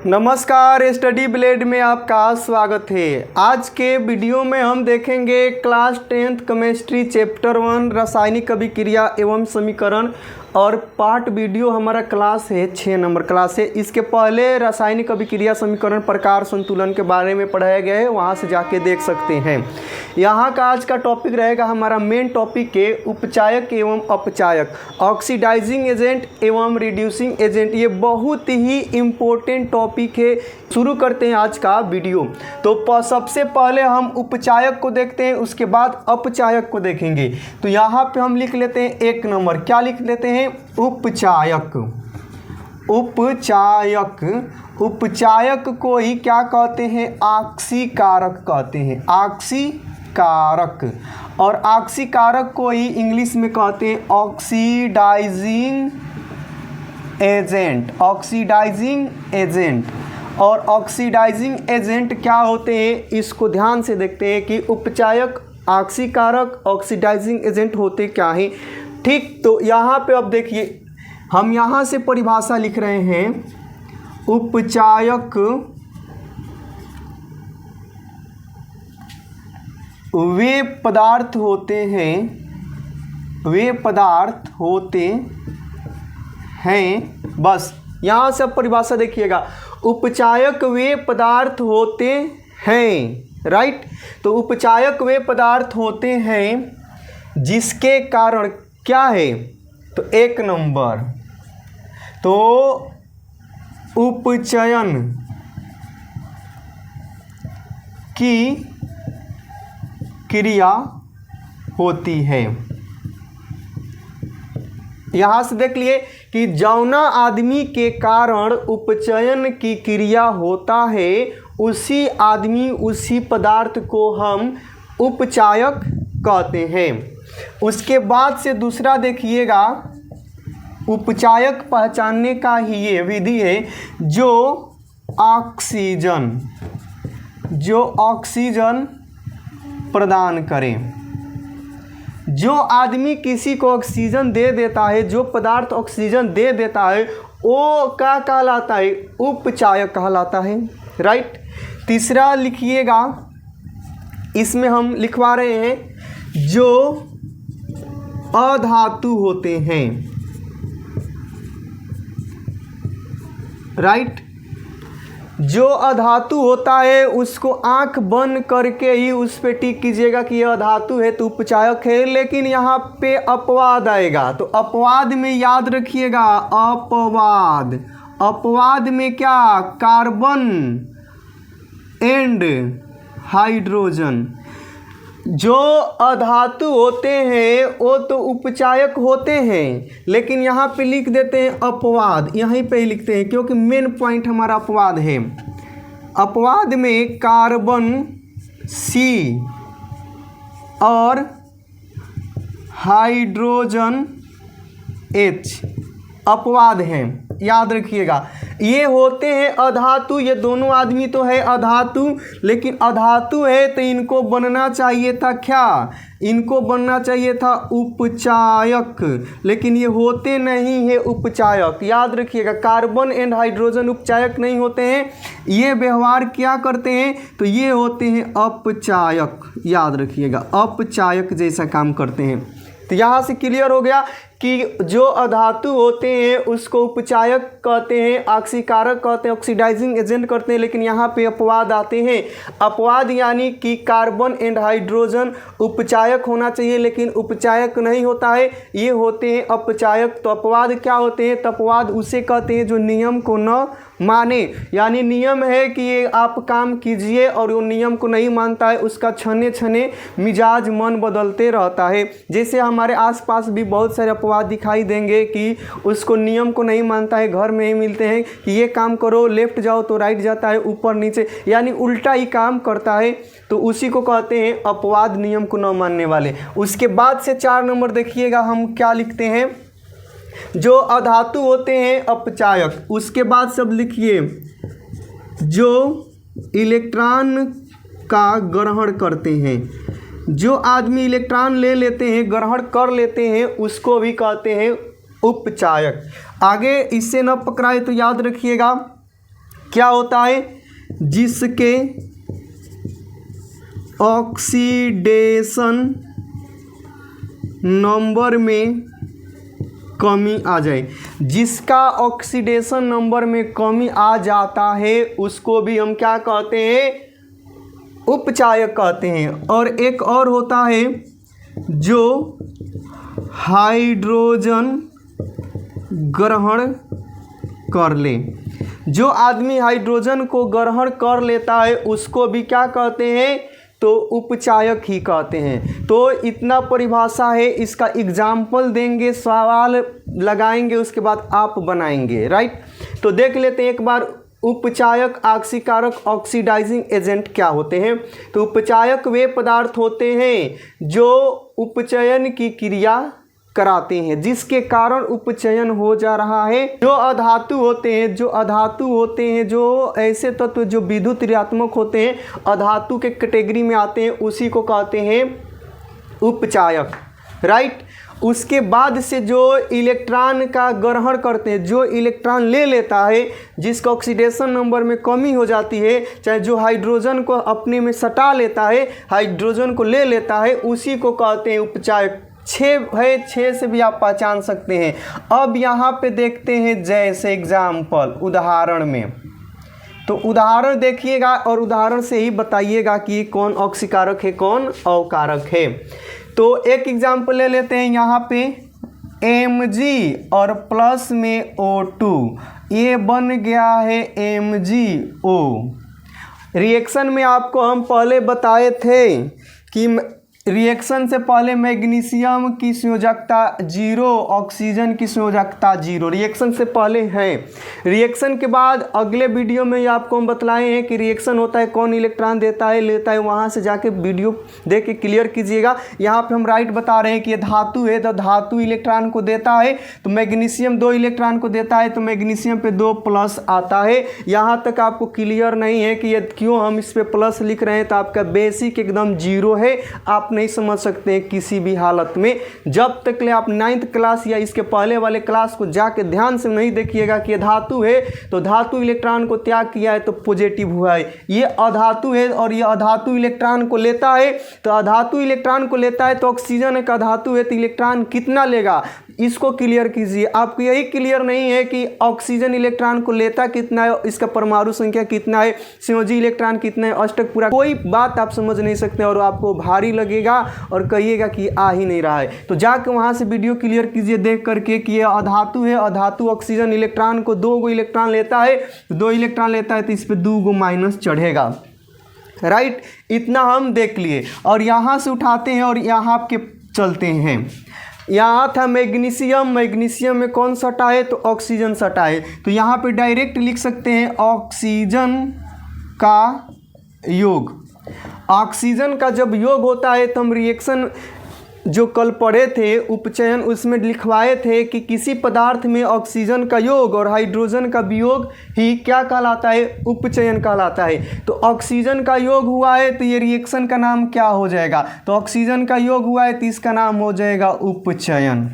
नमस्कार, study blade में आपका स्वागत है। आज के वीडियो में हम देखेंगे क्लास 10th केमिस्ट्री चैप्टर 1 रासायनिक अभिक्रिया एवं समीकरण और पार्ट वीडियो हमारा क्लास है 6 नंबर क्लास है। इसके पहले रासायनिक अभिक्रिया समीकरण प्रकार संतुलन के बारे में पढ़ाया गया है, वहाँ से जाके देख सकते हैं। यहाँ का आज का टॉपिक रहेगा हमारा मेन टॉपिक है उपचायक एवं अपचायक, ऑक्सीडाइजिंग एजेंट एवं रिड्यूसिंग एजेंट। ये बहुत ही इम्पोर्टेंट टॉपिक है। शुरू करते हैं आज का वीडियो। तो सबसे पहले हम उपचायक को देखते हैं, उसके बाद अपचायक को देखेंगे। तो यहाँ पे हम लिख लेते हैं 1 नंबर, क्या लिख लेते हैं? उपचायक। उपचायक, उपचायक को ही क्या कहते हैं? आक्सीकारक कहते हैं, आक्सीकारक। और आक्सीकारक को ही इंग्लिश में कहते हैं ऑक्सीडाइजिंग एजेंट, ऑक्सीडाइजिंग एजेंट। और ऑक्सीडाइजिंग एजेंट क्या होते हैं, इसको ध्यान से देखते हैं कि उपचायक, आक्सीकारक, ऑक्सीडाइजिंग एजेंट होते क्या हैं। ठीक, तो यहाँ पे अब देखिए हम यहाँ से परिभाषा लिख रहे हैं। उपचायक वे पदार्थ होते हैं, वे पदार्थ होते हैं, बस यहाँ से अब परिभाषा देखिएगा। उपचायक वे पदार्थ होते हैं, राइट। तो उपचायक वे पदार्थ होते हैं जिसके कारण क्या है? तो 1 नंबर, तो उपचयन की क्रिया होती है। यहाँ से देख लिए कि जौना आदमी के कारण उपचयन की क्रिया होता है, उसी आदमी, उसी पदार्थ को हम उपचायक कहते हैं। उसके बाद से दूसरा देखिएगा, उपचायक पहचानने का ही ये विधि है जो ऑक्सीजन, जो ऑक्सीजन प्रदान करें। जो आदमी किसी को ऑक्सीजन दे देता है, जो पदार्थ ऑक्सीजन दे देता है, वो क्या कहलाता है? उपचायक कहलाता है, राइट। तीसरा लिखिएगा, इसमें हम लिखवा रहे हैं जो अधातु होते हैं, राइट। जो अधातु होता है उसको आंख बंद करके ही उस पे टिक कीजिएगा कि यह अधातु है तो उपचायक है। लेकिन यहाँ पे अपवाद आएगा, तो अपवाद में याद रखिएगा, अपवाद, अपवाद में क्या? Carbon and hydrogen. जो अधातु होते हैं वो तो उपचायक होते हैं, लेकिन यहाँ पे लिख देते हैं अपवाद, यहीं पे ही लिखते हैं क्योंकि मेन पॉइंट हमारा अपवाद है। अपवाद में कार्बन सी और हाइड्रोजन H अपवाद हैं, याद रखिएगा। ये होते हैं अधातु, ये दोनों आदमी तो है अधातु, लेकिन अधातु है तो इनको बनना चाहिए था क्या? इनको बनना चाहिए था उपचायक, लेकिन ये होते नहीं है उपचायक। याद रखिएगा, कार्बन एंड हाइड्रोजन उपचायक नहीं होते हैं, ये व्यवहार क्या करते हैं? तो ये होते हैं अपचायक। याद रखिएगा, अपचायक जैसा काम करते हैं। तो यहाँ से क्लियर हो गया कि जो अधातु होते हैं उसको उपचायक कहते हैं, आक्सीकारक कहते हैं, ऑक्सीडाइजिंग एजेंट करते हैं। लेकिन यहाँ पे अपवाद आते हैं। अपवाद यानी कि कार्बन एंड हाइड्रोजन उपचायक होना चाहिए, लेकिन उपचायक नहीं होता है, ये होते हैं अपचायक। तो अपवाद क्या होते हैं? तो अपवाद उसे कहते हैं जो नियम को न माने, यानी नियम है कि ये आप काम कीजिए और वो नियम को नहीं मानता है, उसका छने छने मिजाज मन बदलते रहता है। जैसे हमारे आसपास भी बहुत सारे अपवाद दिखाई देंगे कि उसको नियम को नहीं मानता है, घर में ही मिलते हैं कि ये काम करो, लेफ्ट जाओ तो राइट जाता है, ऊपर नीचे, यानी उल्टा ही काम करता है। तो उसी को कहते हैं अपवाद, नियम को न मानने वाले। उसके बाद से 4 नंबर देखिएगा, हम क्या लिखते हैं? जो अधातु होते हैं अपचायक। उसके बाद सब लिखिए, जो इलेक्ट्रॉन का ग्रहण करते हैं, जो आदमी इलेक्ट्रॉन ले लेते हैं, ग्रहण कर लेते हैं, उसको भी कहते हैं उपचायक। आगे इससे न पकड़ाए तो याद रखिएगा क्या होता है, जिसके ऑक्सीडेशन नंबर में कमी आ जाए। जिसका ऑक्सीडेशन नंबर में कमी आ जाता है उसको भी हम क्या कहते हैं, उपचायक कहते हैं। और एक और होता है जो हाइड्रोजन ग्रहण कर ले। जो आदमी हाइड्रोजन को ग्रहण कर लेता है उसको भी क्या कहते हैं, तो उपचायक ही कहते हैं। तो इतना परिभाषा है, इसका एग्जाम्पल देंगे, सवाल लगाएंगे, उसके बाद आप बनाएंगे, राइट। तो देख लेते हैं एक बार उपचायक, आक्सीकारक, ऑक्सीडाइजिंग एजेंट क्या होते हैं। तो उपचायक वे पदार्थ होते हैं जो उपचयन की क्रिया कराते हैं, जिसके कारण उपचयन हो जा रहा है। जो अधातु होते हैं, जो ऐसे तत्व जो विद्युत ऋणात्मक होते हैं, अधातु के कैटेगरी में आते हैं, उसी को कहते हैं उपचायक, राइट। उसके बाद से जो इलेक्ट्रॉन का ग्रहण करते हैं, जो इलेक्ट्रॉन ले लेता है, जिसका ऑक्सीडेशन नंबर में कमी हो जाती है, चाहे जो हाइड्रोजन को अपने में सटा लेता है, हाइड्रोजन को ले लेता है, उसी को कहते हैं उपचायक। 6 है, 6 से भी आप पहचान सकते हैं। अब यहाँ पे देखते हैं जैसे एग्जाम्पल उदाहरण में, तो उदाहरण देखिएगा और उदाहरण से ही बताइएगा कि कौन ऑक्सीकारक है कौन अवकारक है। तो एक एग्जाम्पल ले लेते हैं यहाँ पे Mg और प्लस में O2, ये बन गया है MgO। रिएक्शन में आपको हम पहले बताए थे कि रिएक्शन से पहले मैग्नीशियम की संयोजकता 0, ऑक्सीजन की संयोजकता 0, रिएक्शन से पहले है। रिएक्शन के बाद अगले वीडियो में आपको हम बतलाए हैं कि रिएक्शन होता है, कौन इलेक्ट्रॉन देता है लेता है, वहाँ से जाके वीडियो देख के क्लियर कीजिएगा। यहाँ पे हम राइट बता रहे हैं कि ये धातु है, तो धातु इलेक्ट्रॉन को देता है, तो मैग्नीशियम 2 इलेक्ट्रॉन को देता है, तो मैग्नीशियम पे 2 प्लस आता है। यहाँ तक आपको क्लियर नहीं है कि ये क्यों हम इस पर प्लस लिख रहे हैं, तो आपका बेसिक एकदम 0 है, आप नहीं समझ सकते हैं किसी भी हालत में। जब तक ले आप 9th क्लास या इसके पहले वाले क्लास को जाके ध्यान से नहीं देखिएगा कि ये धातु है, तो धातु इलेक्ट्रॉन को त्याग किया है तो पॉजिटिव हुआ है। ये अधातु है और ये अधातु इलेक्ट्रॉन को लेता है, तो अधातु इलेक्ट्रॉन को लेता है, तो ऑक्सीजन एक अधातु है, तो इलेक्ट्रॉन कितना लेगा, इसको क्लियर कीजिए। आपको यही क्लियर नहीं है कि ऑक्सीजन इलेक्ट्रॉन को लेता कितना है, इसका परमाणु संख्या कितना है, संयोजी इलेक्ट्रॉन कितना है, अष्टक पूरा, कोई बात आप समझ नहीं सकते और आपको भारी लगेगा और कहिएगा कि आ ही नहीं रहा है। तो जाकर वहाँ से वीडियो क्लियर कीजिए देख करके कि ये अधातु है, अधातु ऑक्सीजन इलेक्ट्रॉन को 2 इलेक्ट्रॉन लेता है, 2 इलेक्ट्रॉन लेता है, तो इस पर 2 माइनस चढ़ेगा, राइट। इतना हम देख लिए और यहाँ से उठाते हैं और यहाँ के चलते हैं। यहाँ था मैग्नीशियम, मैग्नीशियम में कौन सटा है, तो ऑक्सीजन सटा है, तो यहाँ पे डायरेक्ट लिख सकते हैं ऑक्सीजन का योग। ऑक्सीजन का जब योग होता है तो हम रिएक्शन जो कल पढ़े थे उपचयन, उसमें लिखवाए थे कि किसी पदार्थ में ऑक्सीजन का योग और हाइड्रोजन का वियोग ही क्या कहलाता है, उपचयन कहलाता है। तो ऑक्सीजन का योग हुआ है तो ये रिएक्शन का नाम क्या हो जाएगा, तो ऑक्सीजन का योग हुआ है तो इसका नाम हो जाएगा उपचयन।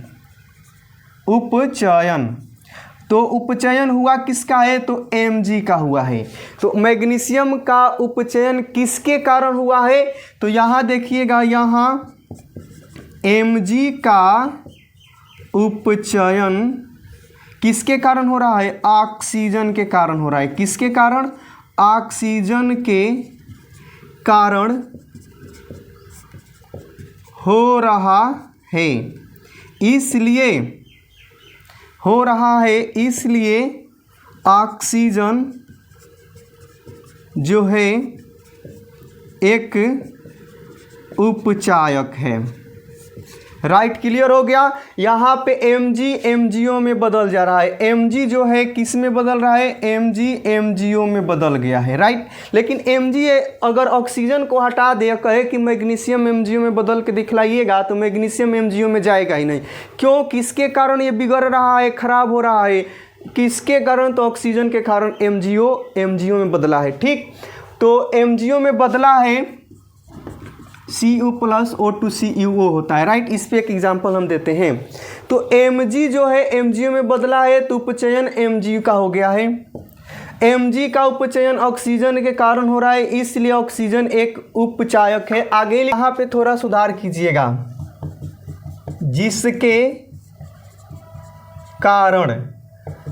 उपचयन, तो उपचयन हुआ किसका है, तो Mg का हुआ है। तो मैग्नीशियम का उपचयन किसके कारण हुआ है, तो यहाँ देखिएगा, यहाँ Mg का उपचयन किसके कारण हो रहा है, ऑक्सीजन के कारण हो रहा है। किसके कारण, ऑक्सीजन के कारण हो रहा है, इसलिए हो रहा है, इसलिए ऑक्सीजन जो है एक उपचायक है, राइट। क्लियर हो गया। यहाँ पे Mg MgO में बदल जा रहा है, Mg जो है किस में बदल रहा है, Mg MgO में बदल गया है, राइट। लेकिन Mg अगर ऑक्सीजन को हटा दे, कहे कि मैग्नीशियम MgO में बदल के दिखलाइएगा, तो मैग्नीशियम MgO में जाएगा ही नहीं। क्यों, किसके कारण ये बिगड़ रहा है, खराब हो रहा है, किसके कारण, तो ऑक्सीजन के कारण MgO में बदला है, ठीक। तो MgO में बदला है, Cu प्लस O2CuO होता है, राइट। इस पे एक एग्जांपल हम देते हैं। तो Mg जो है MgO में बदला है, तो उपचयन Mg का हो गया है। Mg का उपचयन ऑक्सीजन के कारण हो रहा है, इसलिए ऑक्सीजन एक उपचायक है। आगे यहाँ पे थोड़ा सुधार कीजिएगा,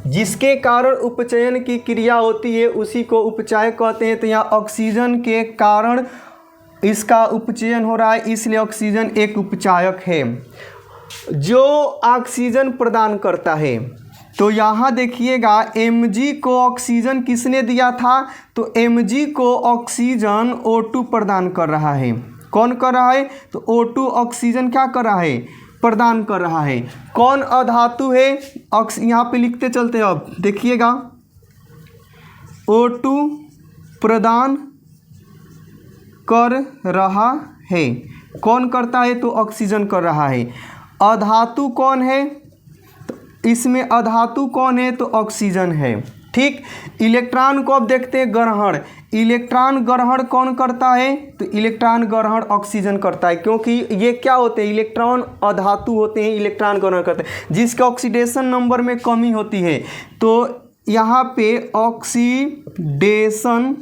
जिसके कारण उपचयन की क्रिया होती है उसी को उपचायक कहते हैं। तो यहाँ ऑक्सीजन के कारण इसका उपचयन हो रहा है, इसलिए ऑक्सीजन एक उपचायक है जो ऑक्सीजन प्रदान करता है। तो यहाँ देखिएगा Mg को ऑक्सीजन किसने दिया था, तो Mg को ऑक्सीजन O2 प्रदान कर रहा है। कौन कर रहा है, तो O2 ऑक्सीजन क्या कर रहा है, प्रदान कर रहा है। कौन अधातु है, यहाँ पे लिखते चलते हैं। अब देखिएगा O2 प्रदान कर रहा है, कौन करता है, तो ऑक्सीजन कर रहा है। अधातु कौन है, तो इसमें अधातु कौन है, तो ऑक्सीजन है। ठीक, इलेक्ट्रॉन को अब देखते हैं ग्रहण। इलेक्ट्रॉन ग्रहण कौन करता है, तो इलेक्ट्रॉन ग्रहण ऑक्सीजन करता है, क्योंकि ये क्या होते हैं, इलेक्ट्रॉन अधातु होते हैं, इलेक्ट्रॉन ग्रहण करते हैं। जिसका ऑक्सीडेशन नंबर में कमी होती है, तो यहाँ पे ऑक्सीडेशन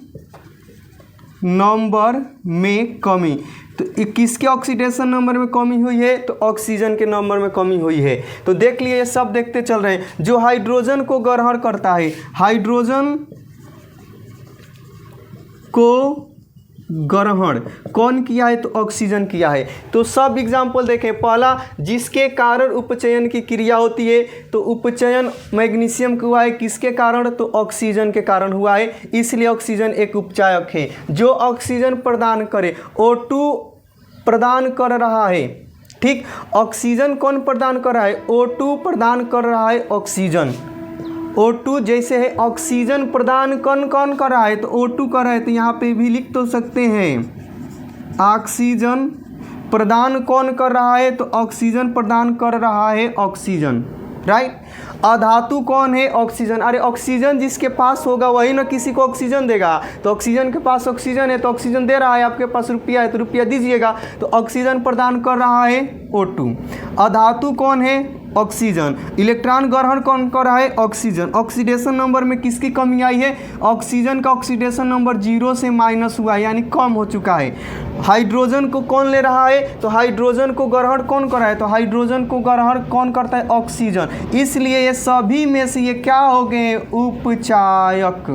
नंबर में कमी, तो किसके ऑक्सीडेशन नंबर में कमी हुई है, तो ऑक्सीजन के नंबर में कमी हुई है। तो देख लिए, ये सब देखते चल रहे हैं। जो हाइड्रोजन को ग्रहण करता है, हाइड्रोजन को ग्रहण कौन किया है, तो ऑक्सीजन किया है। तो सब एग्जाम्पल देखें। पहला, जिसके कारण उपचयन की क्रिया होती है, तो उपचयन मैग्नीशियम का हुआ है, किसके कारण, तो ऑक्सीजन के कारण हुआ है, इसलिए ऑक्सीजन एक उपचायक है जो ऑक्सीजन प्रदान करे। O2 प्रदान कर रहा है। ठीक, ऑक्सीजन कौन प्रदान कर रहा है, O2 प्रदान कर रहा है ऑक्सीजन। O2 जैसे है ऑक्सीजन प्रदान कौन कौन कर रहा है, तो O2 कर रहा है। तो यहाँ पे भी लिख तो सकते हैं ऑक्सीजन प्रदान कौन कर रहा है, तो ऑक्सीजन प्रदान कर रहा है ऑक्सीजन। राइट, अधातु कौन है, ऑक्सीजन। अरे ऑक्सीजन जिसके पास होगा वही ना किसी को ऑक्सीजन देगा। तो ऑक्सीजन के पास ऑक्सीजन है तो ऑक्सीजन दे रहा है, आपके पास रुपया है तो रुपया दीजिएगा। तो ऑक्सीजन प्रदान कर रहा है O2। अधातु कौन है, ऑक्सीजन। इलेक्ट्रॉन ग्रहण कौन कर रहा है, ऑक्सीजन। ऑक्सीडेशन नंबर में किसकी कमी आई है, ऑक्सीजन का ऑक्सीडेशन नंबर 0 से माइनस हुआ है, यानी कम हो चुका है। हाइड्रोजन को कौन ले रहा है, तो हाइड्रोजन को ग्रहण कौन कर रहा है, तो हाइड्रोजन को ग्रहण कौन करता है, ऑक्सीजन। इसलिए ये सभी में से ये क्या हो गए, उपचायक।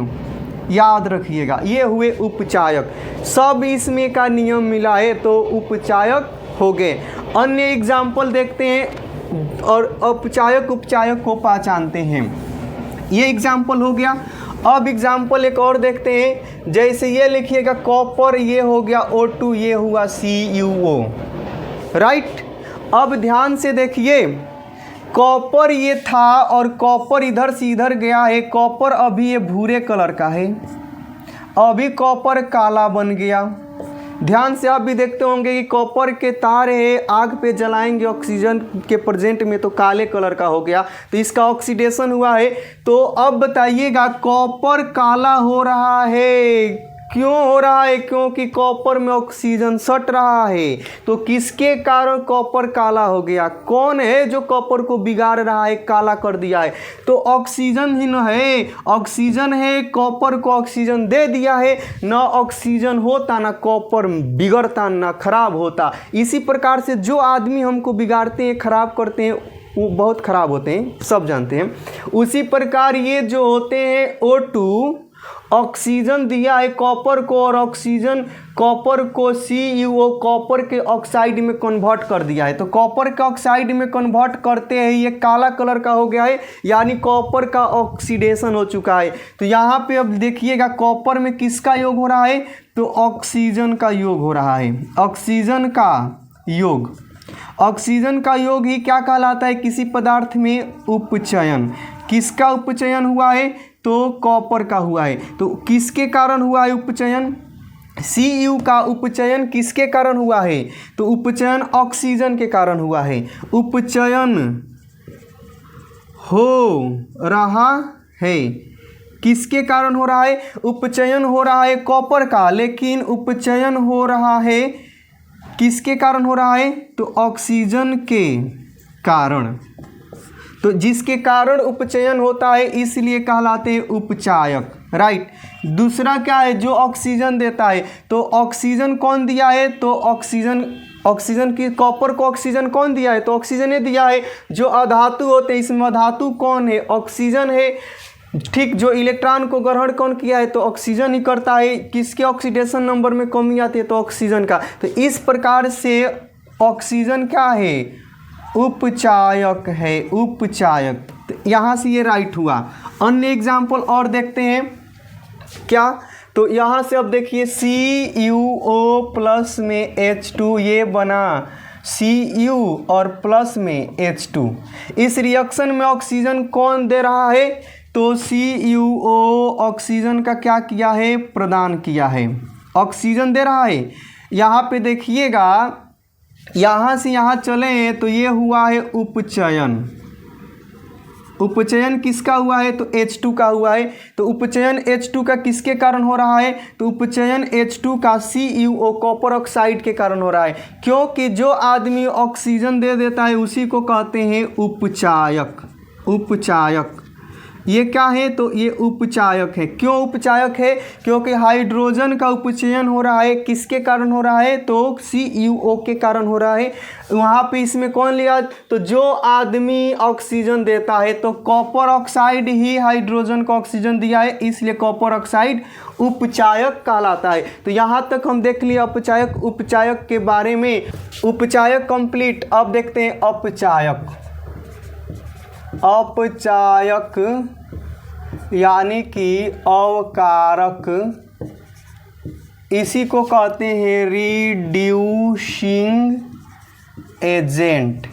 याद रखिएगा, ये हुए उपचायक। सब इसमें का नियम मिला है तो उपचायक हो गए। अन्य एग्जाम्पल देखते हैं और उपचायक को पहचानते हैं। ये एग्जाम्पल हो गया। अब एग्जाम्पल एक और देखते हैं। जैसे ये लिखिएगा कॉपर, ये हो गया O2, ये हुआ CuO। राइट, अब ध्यान से देखिए, कॉपर ये था और कॉपर इधर से इधर गया है। कॉपर अभी ये भूरे कलर का है, अभी कॉपर काला बन गया। ध्यान से आप भी देखते होंगे कि कॉपर के तार है, आग पे जलाएंगे ऑक्सीजन के प्रेजेंट में तो काले कलर का हो गया, तो इसका ऑक्सीडेशन हुआ है। तो अब बताइएगा कॉपर काला हो रहा है, क्यों हो रहा है, क्योंकि कॉपर में ऑक्सीजन सट रहा है। तो किसके कारण कॉपर काला हो गया, कौन है जो कॉपर को बिगाड़ रहा है, काला कर दिया है, तो ऑक्सीजन ही न है। ऑक्सीजन है, कॉपर को ऑक्सीजन दे दिया है, ना ऑक्सीजन होता ना कॉपर बिगड़ता ना खराब होता। इसी प्रकार से जो आदमी हमको बिगाड़ते हैं, खराब करते हैं, वो बहुत खराब होते हैं, सब जानते हैं। उसी प्रकार ये जो होते हैं O2 ऑक्सीजन दिया है कॉपर को, और ऑक्सीजन कॉपर को CuO कॉपर के ऑक्साइड में कन्वर्ट कर दिया है। तो कॉपर के ऑक्साइड में कन्वर्ट करते हैं ये काला कलर का हो गया है, यानी कॉपर का ऑक्सीडेशन हो चुका है। तो यहाँ पे अब देखिएगा कॉपर में किसका योग हो रहा है, तो ऑक्सीजन का योग हो रहा है। ऑक्सीजन का योग, ऑक्सीजन का योग ही क्या कहलाता है, किसी पदार्थ में उपचयन। किसका उपचयन हुआ है, तो कॉपर का हुआ है। तो किसके कारण हुआ है उपचयन, Cu का उपचयन किसके कारण हुआ है, तो उपचयन ऑक्सीजन के कारण हुआ है। उपचयन हो रहा है, किसके कारण हो रहा है, उपचयन हो रहा है कॉपर का, लेकिन उपचयन हो रहा है किसके कारण हो रहा है, तो ऑक्सीजन के कारण। तो जिसके कारण उपचयन होता है इसलिए कहलाते हैं उपचायक। राइट। दूसरा क्या है, जो ऑक्सीजन देता है, तो ऑक्सीजन कौन दिया है, तो ऑक्सीजन की कॉपर को ऑक्सीजन कौन दिया है, तो ऑक्सीजन ही दिया है। जो अधातु होते हैं इसमें अधातु कौन है, ऑक्सीजन है। ठीक, जो इलेक्ट्रॉन को ग्रहण कौन किया है, तो ऑक्सीजन ही करता है। किसके ऑक्सीडेशन नंबर में कमी आती है, तो ऑक्सीजन का। तो इस प्रकार से ऑक्सीजन क्या है, उपचायक है, उपचायक। तो यहाँ से ये राइट हुआ। अन्य एग्जाम्पल और देखते हैं क्या, तो यहाँ से अब देखिए CuO प्लस में H2 ये बना Cu और प्लस में H2। इस रिएक्शन में ऑक्सीजन कौन दे रहा है, तो CuO ऑक्सीजन का क्या किया है, प्रदान किया है, ऑक्सीजन दे रहा है। यहाँ पे देखिएगा, यहाँ से यहाँ चले तो ये हुआ है उपचयन। उपचयन किसका हुआ है, तो H2 का हुआ है। तो उपचयन H2 का किसके कारण हो रहा है, तो उपचयन H2 का CuO कॉपर ऑक्साइड के कारण हो रहा है। क्योंकि जो आदमी ऑक्सीजन दे देता है उसी को कहते हैं उपचायक। उपचायक ये क्या है, तो ये उपचायक है। क्यों उपचायक है, क्योंकि हाइड्रोजन का उपचयन हो रहा है, किसके कारण हो रहा है, तो CuO के कारण हो रहा है। वहाँ पे इसमें कौन लिया, तो जो आदमी ऑक्सीजन देता है, तो कॉपर ऑक्साइड ही हाइड्रोजन को ऑक्सीजन दिया है, इसलिए कॉपर ऑक्साइड उपचायक कहलाता है। तो यहाँ तक हम देख लिए उपचायक, उपचायक के बारे में। उपचायक कंप्लीट। अब देखते हैं अपचायक। अपचायक यानी कि अवकारक, इसी को कहते हैं रिड्यूसिंग एजेंट।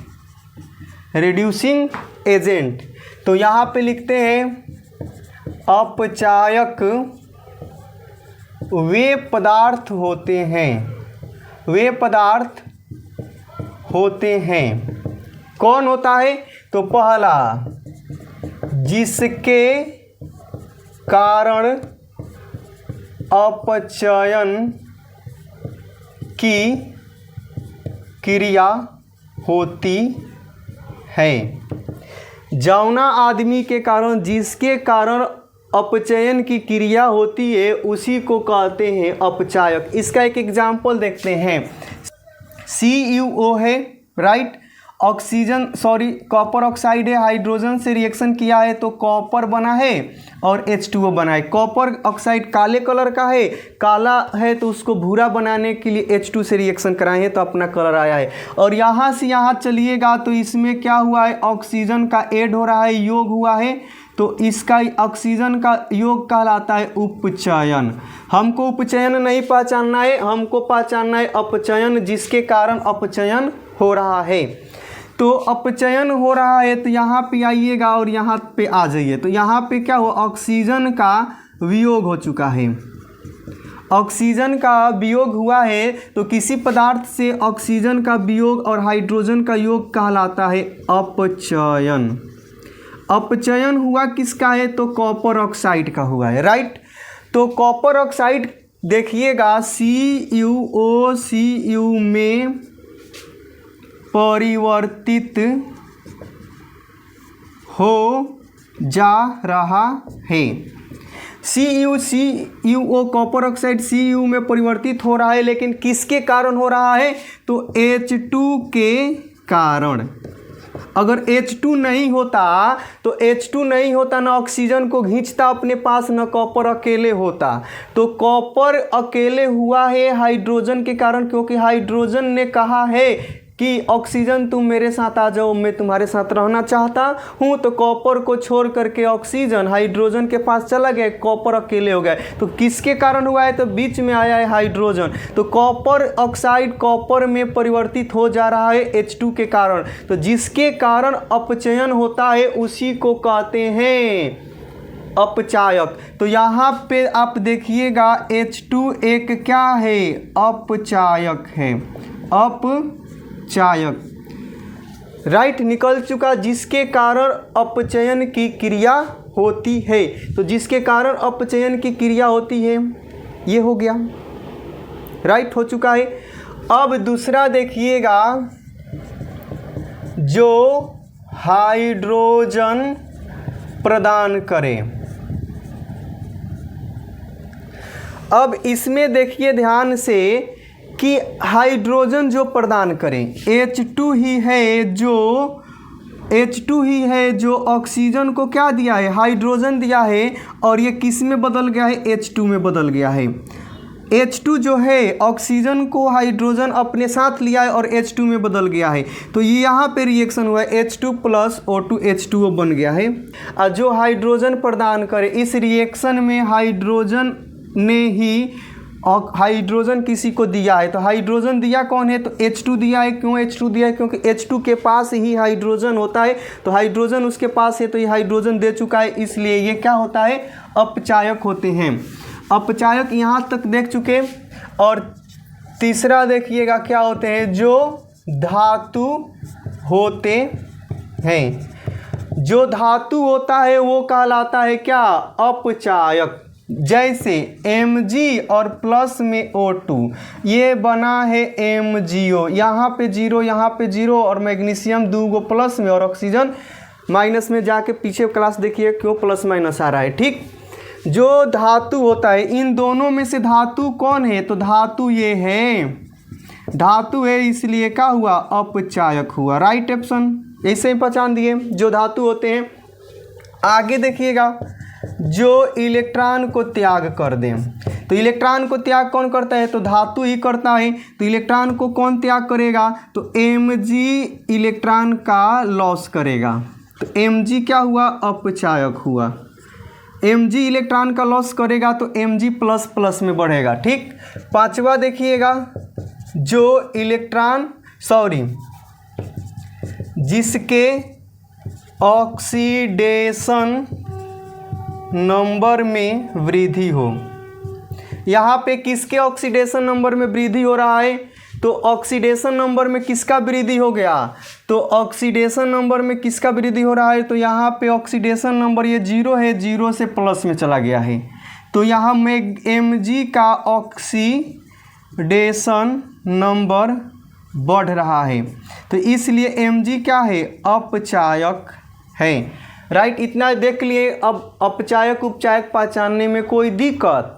Reducing agent. तो यहाँ पे लिखते हैं अपचायक वे पदार्थ होते हैं, वे पदार्थ होते हैं। कौन होता है, तो पहला, जिसके कारण अपचयन की क्रिया होती है। जौना आदमी के कारण, जिसके कारण अपचयन की क्रिया होती है, उसी को कहते हैं अपचायक। इसका एक एग्जाम्पल देखते हैं। CuO है, राइट। ऑक्सीजन कॉपर ऑक्साइड है, हाइड्रोजन से रिएक्शन किया है तो कॉपर बना है और H2O बना है। कॉपर ऑक्साइड काले कलर का है, काला है तो उसको भूरा बनाने के लिए H2 से रिएक्शन कराए हैं तो अपना कलर आया है। और यहाँ से यहाँ चलिएगा तो इसमें क्या हुआ है, ऑक्सीजन का ऐड हो रहा है, योग हुआ है, तो इसका ऑक्सीजन का योग कहलाता है उपचयन। हमको उपचयन नहीं पहचानना है, हमको पहचानना है अपचयन, जिसके कारण अपचयन हो रहा है। तो अपचयन हो रहा है तो यहाँ पे आइएगा और यहाँ पे आ जाइए। तो यहाँ पे क्या हुआ, ऑक्सीजन का वियोग हो चुका है। ऑक्सीजन का वियोग हुआ है तो किसी पदार्थ से ऑक्सीजन का वियोग और हाइड्रोजन का योग कहलाता है अपचयन। अपचयन हुआ किसका है, तो कॉपर ऑक्साइड का हुआ है, राइट। तो कॉपर ऑक्साइड देखिएगा CuO Cu में परिवर्तित हो जा रहा है। CuO कॉपर ऑक्साइड Cu में परिवर्तित हो रहा है, लेकिन किसके कारण हो रहा है, तो H2 के कारण। अगर H2 नहीं होता तो H2 नहीं होता ना ऑक्सीजन को खींचता अपने पास, ना कॉपर अकेले होता। तो कॉपर अकेले हुआ है हाइड्रोजन के कारण, क्योंकि हाइड्रोजन ने कहा है कि ऑक्सीजन तुम मेरे साथ आ जाओ, मैं तुम्हारे साथ रहना चाहता हूँ। तो कॉपर को छोड़ करके ऑक्सीजन हाइड्रोजन के पास चला गया, कॉपर अकेले हो गए। तो किसके कारण हुआ है, तो बीच में आया है हाइड्रोजन। तो कॉपर ऑक्साइड कॉपर में परिवर्तित हो जा रहा है H2 के कारण। तो जिसके कारण अपचयन होता है उसी को कहते हैं अपचायक। तो यहाँ पे आप देखिएगा H2 एक क्या है, अपचायक है, अपचायक, राइट, निकल चुका। जिसके कारण अपचयन की क्रिया होती है, तो जिसके कारण अपचयन की क्रिया होती है ये हो गया, राइट, हो चुका है। अब दूसरा देखिएगा, जो हाइड्रोजन प्रदान करे, अब इसमें देखिए ध्यान से कि हाइड्रोजन जो प्रदान करें H2 ही है जो ऑक्सीजन को क्या दिया है, हाइड्रोजन दिया है, और ये किस में बदल गया है, H2 में बदल गया है। H2 जो है ऑक्सीजन को हाइड्रोजन अपने साथ लिया है और H2 में बदल गया है, तो ये यहाँ पे रिएक्शन हुआ है H2 + O2 H2O बन गया है। और जो हाइड्रोजन प्रदान करे इस रिएक्शन में हाइड्रोजन ने ही हाइड्रोजन किसी को दिया है, तो हाइड्रोजन दिया कौन है, तो H2 दिया है। क्यों H2 दिया है, क्योंकि H2 के पास ही हाइड्रोजन होता है, तो हाइड्रोजन उसके पास है तो ये हाइड्रोजन दे चुका है, इसलिए ये क्या होता है, अपचायक होते हैं। अपचायक यहाँ तक देख चुके। और तीसरा देखिएगा क्या होते हैं, जो धातु होते हैं। जो धातु होता है वो कहलाता है क्या, अपचायक। जैसे Mg और प्लस में O2, ये बना है MgO, यहाँ पे 0 यहाँ पे 0, और मैग्नीशियम 2 गो प्लस में और ऑक्सीजन माइनस में। जाके पीछे क्लास देखिए क्यों प्लस माइनस आ रहा है, ठीक। जो धातु होता है, इन दोनों में से धातु कौन है, तो धातु ये है, धातु है, इसलिए क्या हुआ, अपचायक हुआ। राइट ऑप्शन, ऐसे ही पहचान दिए जो धातु होते हैं। आगे देखिएगा, जो इलेक्ट्रॉन को त्याग कर दें, तो इलेक्ट्रॉन को त्याग कौन करता है, तो धातु ही करता है। तो इलेक्ट्रॉन को कौन त्याग करेगा, तो Mg इलेक्ट्रॉन का लॉस करेगा, तो Mg क्या हुआ, अपचायक हुआ। Mg इलेक्ट्रॉन का लॉस करेगा तो Mg++ में बढ़ेगा, ठीक। पांचवा देखिएगा, जो इलेक्ट्रॉन जिसके ऑक्सीडेशन नंबर में वृद्धि हो। यहाँ पे किसके ऑक्सीडेशन नंबर में वृद्धि हो रहा है, तो ऑक्सीडेशन नंबर में किसका वृद्धि हो गया, तो ऑक्सीडेशन नंबर में किसका वृद्धि हो रहा है, तो यहाँ पे ऑक्सीडेशन नंबर ये 0 है, 0 से प्लस में चला गया है, तो यहाँ में Mg का ऑक्सीडेशन नंबर बढ़ रहा है, तो इसलिए Mg क्या है, अपचायक है। राइट, इतना देख लिए। अब अपचायक उपचायक पहचानने में कोई दिक्कत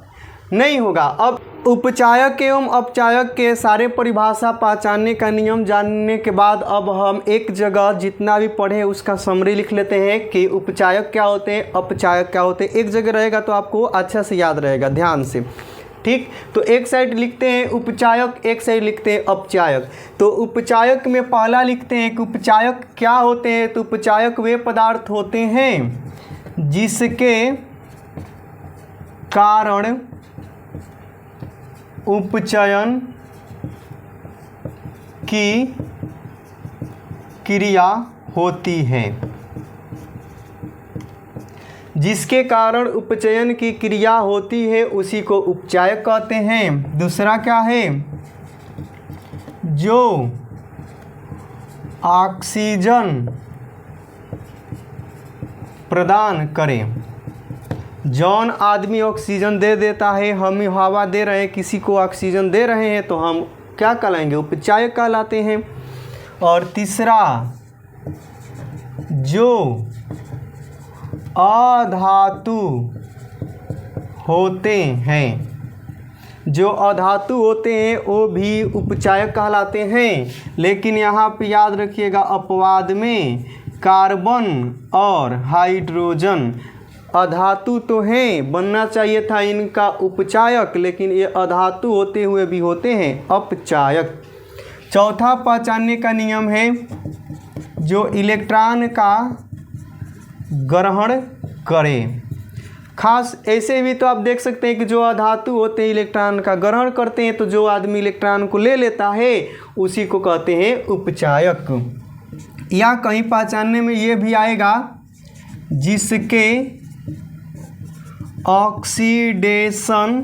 नहीं होगा। अब उपचायक एवं अपचायक के सारे परिभाषा पहचानने का नियम जानने के बाद अब हम एक जगह जितना भी पढ़े उसका समरी लिख लेते हैं कि उपचायक क्या होते हैं, अपचायक क्या होते हैं। एक जगह रहेगा तो आपको अच्छा से याद रहेगा, ध्यान से, ठीक। तो एक साइड लिखते हैं उपचायक, एक साइड लिखते हैं अपचायक। तो उपचायक में पहला लिखते हैं कि उपचायक क्या होते हैं, तो उपचायक वे पदार्थ होते हैं जिसके कारण उपचयन की क्रिया होती है, जिसके कारण उपचयन की क्रिया होती है उसी को उपचायक कहते हैं। दूसरा क्या है, जो ऑक्सीजन प्रदान करें। जौन आदमी ऑक्सीजन दे देता है, हम हवा दे रहे हैं, किसी को ऑक्सीजन दे रहे हैं, तो हम क्या कहलाएंगे, उपचायक कहलाते हैं। और तीसरा, जो अधातु होते हैं, जो अधातु होते हैं वो भी उपचायक कहलाते हैं। लेकिन यहाँ पे याद रखिएगा, अपवाद में कार्बन और हाइड्रोजन अधातु तो हैं, बनना चाहिए था इनका उपचायक, लेकिन ये अधातु होते हुए भी होते हैं अपचायक। चौथा पहचानने का नियम है, जो इलेक्ट्रॉन का ग्रहण करें। खास ऐसे भी तो आप देख सकते हैं कि जो अधातु होते हैं इलेक्ट्रॉन का ग्रहण करते हैं, तो जो आदमी इलेक्ट्रॉन को ले लेता है उसी को कहते हैं उपचायक। या कहीं पहचानने में ये भी आएगा, जिसके ऑक्सीडेशन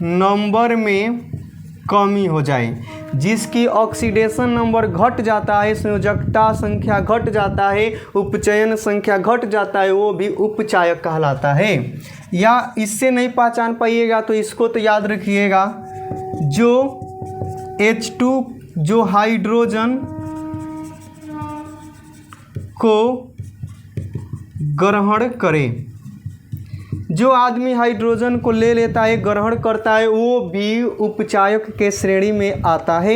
नंबर में कमी हो जाए। जिसकी ऑक्सीडेशन नंबर घट जाता है, संयोजकता संख्या घट जाता है, उपचयन संख्या घट जाता है, वो भी उपचायक कहलाता है। या इससे नहीं पहचान पाइएगा तो इसको तो याद रखिएगा, जो H2 जो हाइड्रोजन को ग्रहण करे, जो आदमी हाइड्रोजन को ले लेता है, ग्रहण करता है, वो भी उपचायक के श्रेणी में आता है।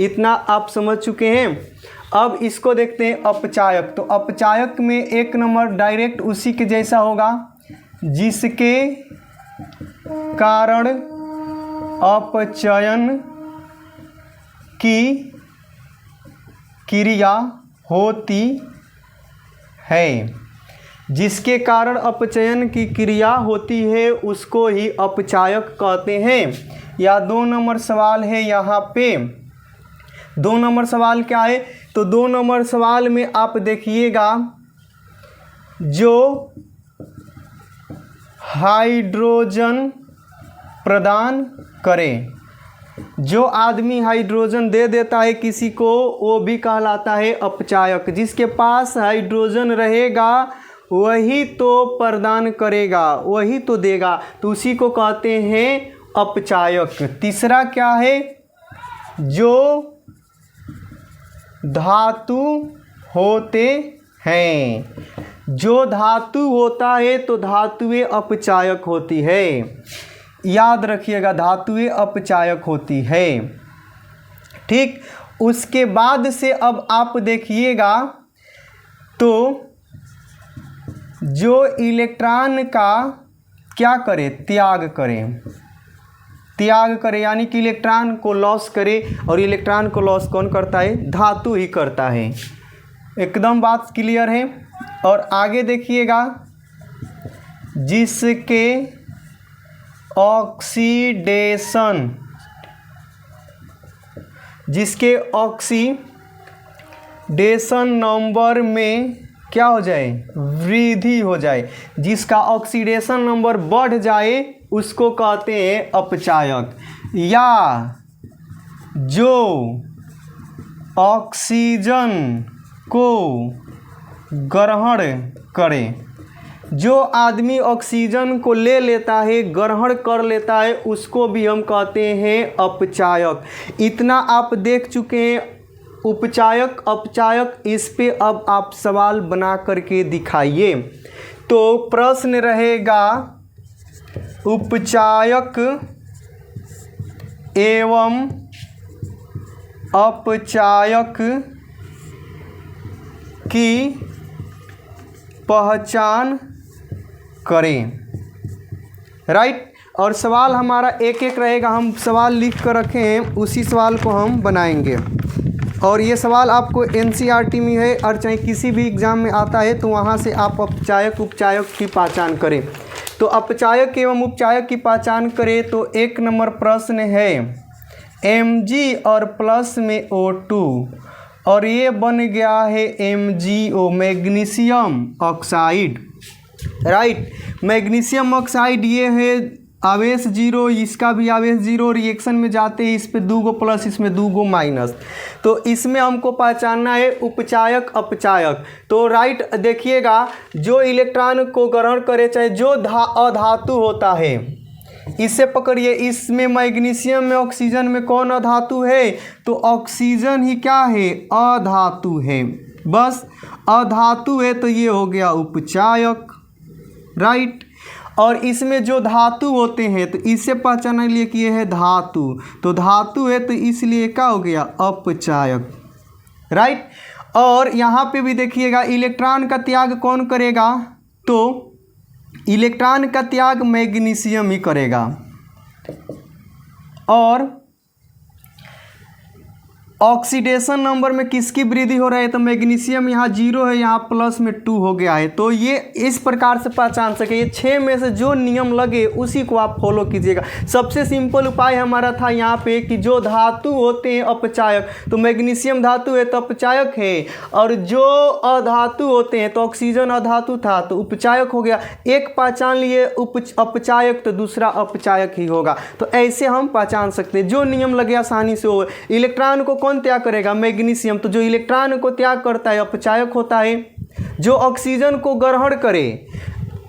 इतना आप समझ चुके हैं। अब इसको देखते हैं अपचायक। तो अपचायक में एक नंबर डायरेक्ट उसी के जैसा होगा जिसके कारण अपचयन की क्रिया होती है। जिसके कारण अपचयन की क्रिया होती है उसको ही अपचायक कहते हैं। या 2 नंबर सवाल है यहाँ पे। 2 नंबर सवाल क्या है? तो 2 नंबर सवाल में आप देखिएगा, जो हाइड्रोजन प्रदान करे, जो आदमी हाइड्रोजन दे देता है किसी को, वो भी कहलाता है अपचायक। जिसके पास हाइड्रोजन रहेगा वही तो प्रदान करेगा, वही तो देगा, तो उसी को कहते हैं अपचायक। तीसरा क्या है? जो धातु होते हैं। जो धातु होता है तो धातुएं अपचायक होती है। याद रखिएगा, धातुएं अपचायक होती है। ठीक, उसके बाद से अब आप देखिएगा, तो जो इलेक्ट्रॉन का क्या करे? त्याग करें। त्याग करे यानी कि इलेक्ट्रॉन को लॉस करे, और इलेक्ट्रॉन को लॉस कौन करता है? धातु ही करता है। एकदम बात क्लियर है। और आगे देखिएगा, जिसके ऑक्सीडेशन, जिसके ऑक्सीडेशन नंबर में क्या हो जाए? वृद्धि हो जाए। जिसका ऑक्सीडेशन नंबर बढ़ जाए उसको कहते हैं अपचायक। या जो ऑक्सीजन को ग्रहण करे, जो आदमी ऑक्सीजन को ले लेता है, ग्रहण कर लेता है, उसको भी हम कहते हैं अपचायक। इतना आप देख चुके हैं, उपचायक अपचायक। इस पे अब आप सवाल बना करके दिखाइए। तो प्रश्न रहेगा, उपचायक एवं अपचायक की पहचान करें। राइट। और सवाल हमारा एक एक रहेगा, हम सवाल लिख कर रखे हैं, उसी सवाल को हम बनाएंगे। और ये सवाल आपको NCERT में है, और चाहे किसी भी एग्ज़ाम में आता है, तो वहाँ से आप अपचायक उपचायक की पहचान करें। तो अपचायक एवं उपचायक की पहचान करें। तो 1 नंबर प्रश्न है, Mg और प्लस में O2, और ये बन गया है MgO, magnesium oxide. Right, magnesium oxide ये है आवेश 0, इसका भी आवेश 0, रिएक्शन में जाते ही इस पे 2 गो प्लस, इसमें 2 गो माइनस। तो इसमें हमको पहचानना है उपचायक अपचायक। तो राइट देखिएगा, जो इलेक्ट्रॉन को ग्रहण करे, चाहे जो अधातु होता है, इससे पकड़िए, इसमें मैग्नीशियम में ऑक्सीजन में कौन अधातु है? तो ऑक्सीजन ही क्या है? अधातु है। बस अधातु है तो ये हो गया उपचायक। राइट। और इसमें जो धातु होते हैं तो इससे पहचानने लिए कि ये है धातु, तो धातु है तो इसलिए क्या हो गया? अपचायक। राइट। और यहाँ पे भी देखिएगा, इलेक्ट्रॉन का त्याग कौन करेगा? तो इलेक्ट्रॉन का त्याग मैग्नीशियम ही करेगा। और ऑक्सीडेशन नंबर में किसकी वृद्धि हो रही है? तो मैग्नीशियम यहाँ 0 है, यहाँ प्लस में 2 हो गया है। तो ये इस प्रकार से पहचान सके। ये 6 में से जो नियम लगे उसी को आप फॉलो कीजिएगा। सबसे सिंपल उपाय हमारा था यहाँ पे कि जो धातु होते हैं अपचायक, तो मैग्नीशियम धातु है तो अपचायक है, और जो अधातु होते हैं, तो ऑक्सीजन अधातु था तो उपचायक हो गया। एक पहचान लिए अपचायक तो दूसरा अपचायक ही होगा। तो ऐसे हम पहचान सकते हैं, जो नियम लगे आसानी से हो। इलेक्ट्रॉन को कौन त्याग करेगा? मैग्नीशियम। तो जो इलेक्ट्रॉन को त्याग करता है अपचायक होता है। जो ऑक्सीजन को ग्रहण करे,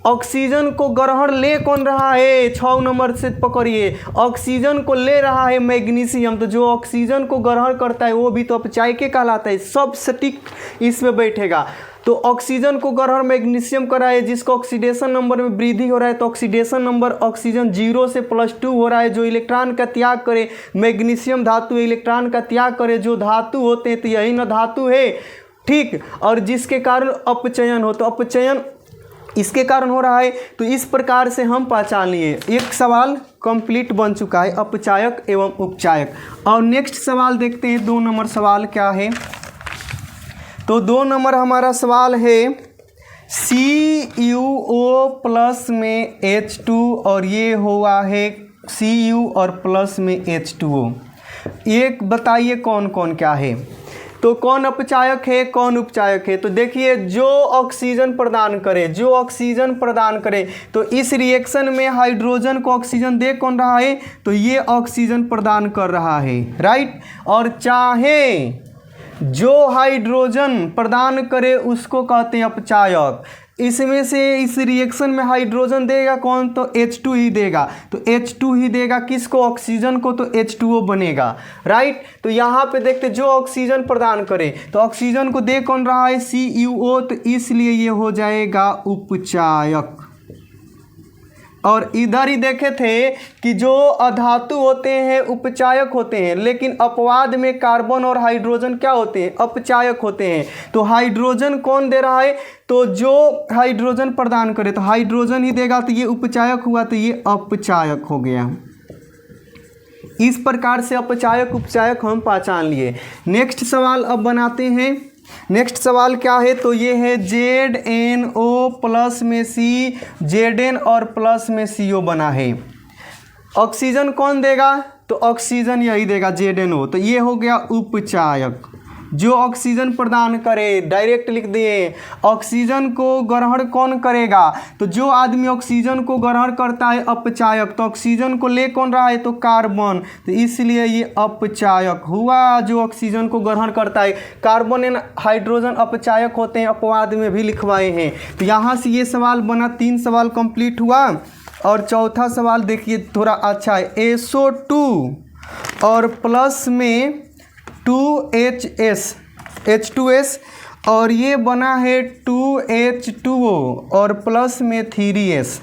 ऑक्सीजन को ग्रहण ले कौन रहा है? 6 नंबर से पकड़िए, ऑक्सीजन को ले रहा है मैग्नीशियम, तो जो ऑक्सीजन को ग्रहण करता है वो भी तो अपचायक कहलाता है। सब सटीक इसमें बैठेगा। तो ऑक्सीजन को ग्रहण मैग्नीशियम करा है, जिसका ऑक्सीडेशन नंबर में वृद्धि हो रहा है, तो ऑक्सीडेशन नंबर ऑक्सीजन 0 से +2 हो रहा है। जो इलेक्ट्रॉन का त्याग करे, मैग्नीशियम धातु इलेक्ट्रॉन का त्याग करे, जो धातु होते हैं तो यही ना धातु है, ठीक। और जिसके कारण अपचयन हो, तो अपचयन इसके कारण हो रहा है। तो इस प्रकार से हम पहचान लिए, एक सवाल कंप्लीट बन चुका है, अपचायक एवं उपचायक। और नेक्स्ट सवाल देखते हैं 2 नंबर सवाल क्या है। तो 2 नंबर हमारा सवाल है CuO+ में H2 और ये हुआ है Cu और प्लस में H2O। एक बताइए कौन कौन क्या है, तो कौन अपचायक है कौन उपचायक है। तो देखिए जो ऑक्सीजन प्रदान करे, जो ऑक्सीजन प्रदान करे, तो इस रिएक्शन में हाइड्रोजन को ऑक्सीजन दे कौन रहा है, तो ये ऑक्सीजन प्रदान कर रहा है, राइट। और चाहे जो हाइड्रोजन प्रदान करे उसको कहते हैं अपचायक। इसमें से इस रिएक्शन में हाइड्रोजन देगा कौन, तो H2 ही देगा, तो H2 ही देगा किसको, ऑक्सीजन को, तो H2O बनेगा, राइट। तो यहाँ पे देखते जो ऑक्सीजन प्रदान करे, तो ऑक्सीजन को दे कौन रहा है, CuO, तो इसलिए ये हो जाएगा उपचायक। और इधर ही देखे थे कि जो अधातु होते हैं उपचायक होते हैं, लेकिन अपवाद में कार्बन और हाइड्रोजन क्या होते हैं, अपचायक होते हैं। तो हाइड्रोजन कौन दे रहा है, तो जो हाइड्रोजन प्रदान करे, तो हाइड्रोजन ही देगा, तो ये उपचायक हुआ, तो ये अपचायक हो गया। इस प्रकार से अपचायक उपचायक हम पहचान लिए। नेक्स्ट सवाल अब बनाते हैं। नेक्स्ट सवाल क्या है, तो ये है ZnO+ में C, Zn और प्लस में CO बना है। ऑक्सीजन कौन देगा, तो ऑक्सीजन यही देगा ZnO, तो ये हो गया उपचायक। जो ऑक्सीजन प्रदान करे, डायरेक्ट लिख दिए, ऑक्सीजन को ग्रहण कौन करेगा, तो जो आदमी ऑक्सीजन को ग्रहण करता है अपचायक, तो ऑक्सीजन को ले कौन रहा है, तो कार्बन, तो इसलिए ये अपचायक हुआ। जो ऑक्सीजन को ग्रहण करता है, कार्बन एंड हाइड्रोजन अपचायक होते हैं, अपवाद में भी लिखवाए हैं। तो यहाँ से ये सवाल बना, 3 सवाल कंप्लीट हुआ। और चौथा सवाल देखिए थोड़ा अच्छा है, SO2 और प्लस में 2HS H2S और ये बना है 2H2O और प्लस में 3S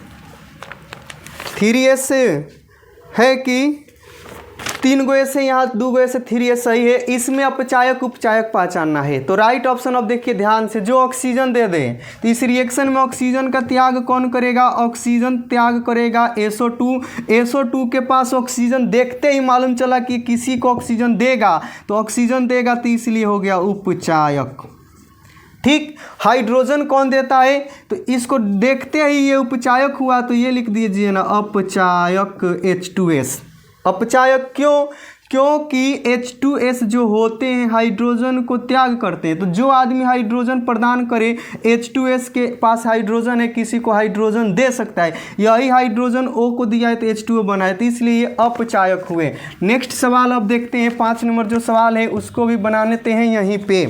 है कि 3 गो ऐसे, यहाँ 2 गो ऐसे, 3S सही है। इसमें अपचायक उपचायक पहचानना है। तो राइट ऑप्शन अब देखिए ध्यान से, जो ऑक्सीजन दे दे, तो इस रिएक्शन में ऑक्सीजन का त्याग कौन करेगा, ऑक्सीजन त्याग करेगा SO2। SO2 के पास ऑक्सीजन देखते ही मालूम चला कि किसी को ऑक्सीजन देगा, तो ऑक्सीजन देगा, तो इसलिए हो गया उपचायक, ठीक। हाइड्रोजन कौन देता है, तो इसको देखते ही ये उपचायक हुआ, तो ये लिख दीजिए ना अपचायक H2S। अपचायक क्यों, क्योंकि H2S जो होते हैं हाइड्रोजन को त्याग करते हैं। तो जो आदमी हाइड्रोजन प्रदान करे, H2S के पास हाइड्रोजन है, किसी को हाइड्रोजन दे सकता है, यही हाइड्रोजन O को दिया है तो H2O बना है, तो इसलिए ये अपचायक हुए। नेक्स्ट सवाल अब देखते हैं, 5 नंबर जो सवाल है उसको भी बना लेते हैं यहीं पे।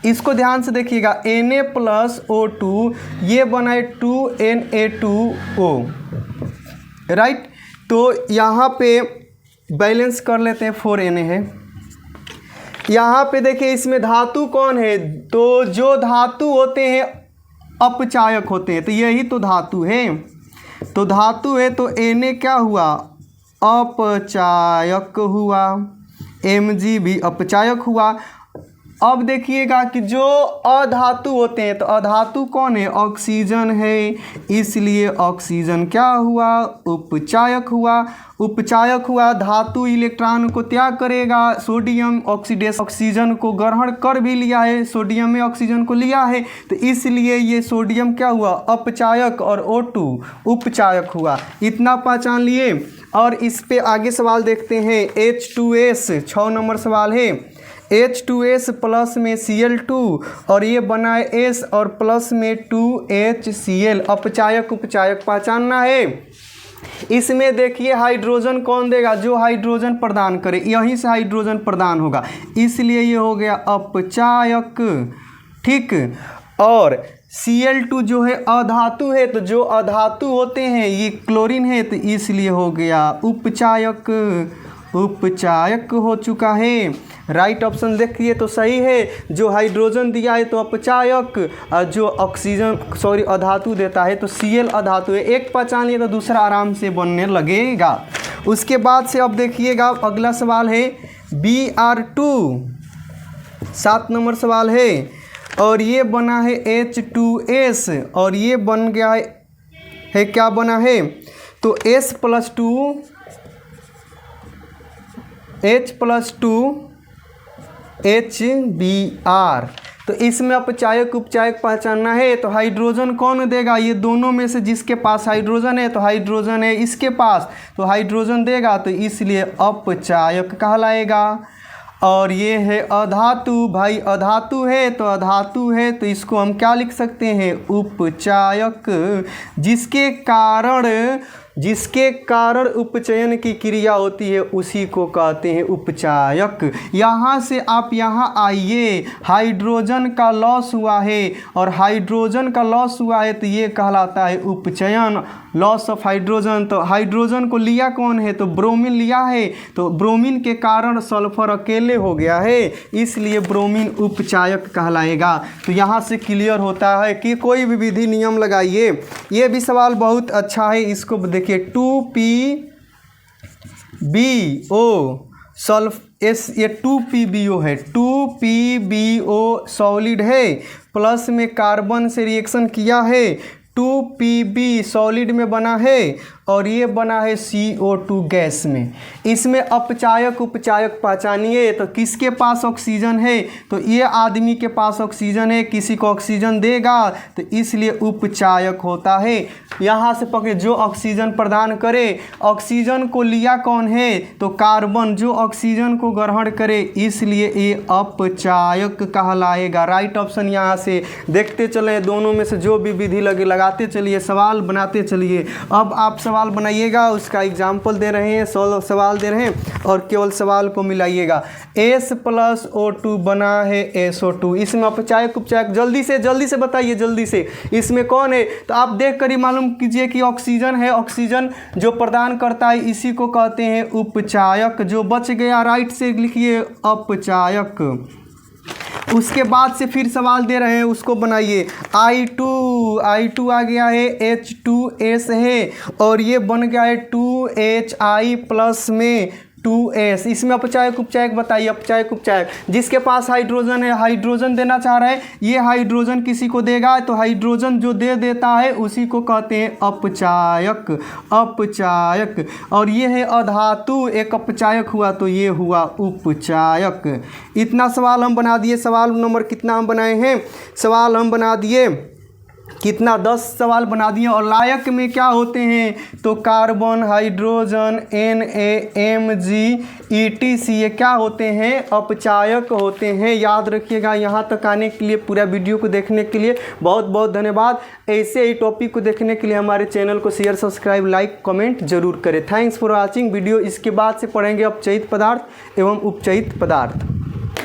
इसको ध्यान से देखिएगा, Na+O2 ये बनाए 2Na2O, राइट। तो यहाँ पे बैलेंस कर लेते हैं, 4Na है। यहाँ पे देखिए इसमें धातु कौन है, तो जो धातु होते हैं अपचायक होते हैं, तो यही तो धातु है। तो धातु है तो Na क्या हुआ, अपचायक हुआ, Mg भी अपचायक हुआ। अब देखिएगा कि जो अधातु होते हैं, तो अधातु कौन है, ऑक्सीजन है, इसलिए ऑक्सीजन क्या हुआ, उपचायक हुआ। उपचायक हुआ, धातु इलेक्ट्रॉन को त्याग करेगा, सोडियम ऑक्सीडेशन ऑक्सीजन को ग्रहण कर भी लिया है, सोडियम में ऑक्सीजन को लिया है, तो इसलिए ये सोडियम क्या हुआ, अपचायक, और O2 उपचायक हुआ। इतना पहचान लिए। और इस पे आगे सवाल देखते हैं, H2S 6 नंबर सवाल है। H2S प्लस में Cl2 और ये बना है S और प्लस में 2HCl, अपचायक उपचायक पहचानना है। इसमें देखिए हाइड्रोजन कौन देगा, जो हाइड्रोजन प्रदान करे, यहीं से हाइड्रोजन प्रदान होगा, इसलिए ये हो गया अपचायक, ठीक। और Cl2 जो है अधातु है, तो जो अधातु होते हैं ये क्लोरीन है, तो इसलिए हो गया उपचायक, उपचायक हो चुका है। राइट ऑप्शन देखिए तो सही है। जो हाइड्रोजन दिया है तो अपचायक, और जो ऑक्सीजन अधातु देता है तो Cl अधातु है। एक पहचान लिए तो दूसरा आराम से बनने लगेगा। उसके बाद से अब देखिएगा अगला सवाल है Br2, 7 नंबर सवाल है, और ये बना है H2S, और ये बन गया है क्या बना है तो S+2 H+2 HBr। तो इसमें अपचायक उपचायक पहचानना है तो हाइड्रोजन कौन देगा, ये दोनों में से जिसके पास हाइड्रोजन है तो हाइड्रोजन है इसके पास तो हाइड्रोजन देगा, तो इसलिए अपचायक कहलाएगा। और ये है अधातु, भाई अधातु है तो अधातु है तो इसको हम क्या लिख सकते हैं, उपचायक। जिसके कारण उपचयन की क्रिया होती है उसी को कहते हैं उपचायक। यहाँ से आप यहाँ आइए, हाइड्रोजन का लॉस हुआ है और हाइड्रोजन का लॉस हुआ है तो ये कहलाता है उपचयन, लॉस ऑफ हाइड्रोजन। तो हाइड्रोजन को लिया कौन है तो ब्रोमीन लिया है, तो ब्रोमीन के कारण सल्फर अकेले हो गया है, इसलिए ब्रोमीन उपचायक कहलाएगा। तो यहाँ से क्लियर होता है कि कोई भी विधि नियम लगाइए। ये भी सवाल बहुत अच्छा है, इसको देखिए 2PbO सल्फ एस, ये 2PbO है, 2PbO सॉलिड है, प्लस में कार्बन से रिएक्शन किया है, 2Pb सॉलिड में बना है और ये बना है CO2 गैस में। इसमें अपचायक उपचायक पहचानिए तो किसके पास ऑक्सीजन है तो ये आदमी के पास ऑक्सीजन है, किसी को ऑक्सीजन देगा तो इसलिए उपचायक होता है। यहाँ से पकड़े जो ऑक्सीजन प्रदान करे, ऑक्सीजन को लिया कौन है तो कार्बन, जो ऑक्सीजन को ग्रहण करे इसलिए ये अपचायक कहलाएगा। राइट ऑप्शन यहाँ से देखते चले, दोनों में से जो भी विधि लगे लगाते चलिए, सवाल बनाते चलिए। अब आप सवाल बनाइएगा, उसका एग्जाम्पल दे रहे हैं, 16 सवाल दे रहे हैं और केवल सवाल को मिलाइएगा। S+O2 बना है SO2, इसमें अपचायक उपचायक जल्दी से बताइए, जल्दी से इसमें कौन है तो आप देख कर ही मालूम कीजिए कि ऑक्सीजन है, ऑक्सीजन जो प्रदान करता है इसी को कहते हैं उपचायक। जो बच गया राइट से लिखिए अपचायक। उसके बाद से फिर सवाल दे रहे हैं, उसको बनाइए। I2 आ गया है, H2S है और ये बन गया है 2HI प्लस में 2S। इसमें अपचायक उपचायक बताइए, अपचायक उपचायक। जिसके पास हाइड्रोजन है, हाइड्रोजन देना चाह रहा है, ये हाइड्रोजन किसी को देगा तो हाइड्रोजन जो दे देता है उसी को कहते हैं अपचायक, अपचायक। और ये है अधातु, एक अपचायक हुआ तो ये हुआ उपचायक। इतना सवाल हम बना दिए। सवाल नंबर कितना हम बनाए हैं, सवाल हम बना दिए कितना, 10 सवाल बना दिए। और लायक में क्या होते हैं तो कार्बन, हाइड्रोजन, NaMg, ETC ये क्या होते हैं अपचायक होते हैं। याद रखिएगा। यहाँ तक आने के लिए, पूरा वीडियो को देखने के लिए बहुत बहुत धन्यवाद। ऐसे ही टॉपिक को देखने के लिए हमारे चैनल को शेयर, सब्सक्राइब, लाइक, कमेंट जरूर करें। Thanks for watching video. इसके बाद से पढ़ेंगे अपचयित पदार्थ एवं उपचयित पदार्थ।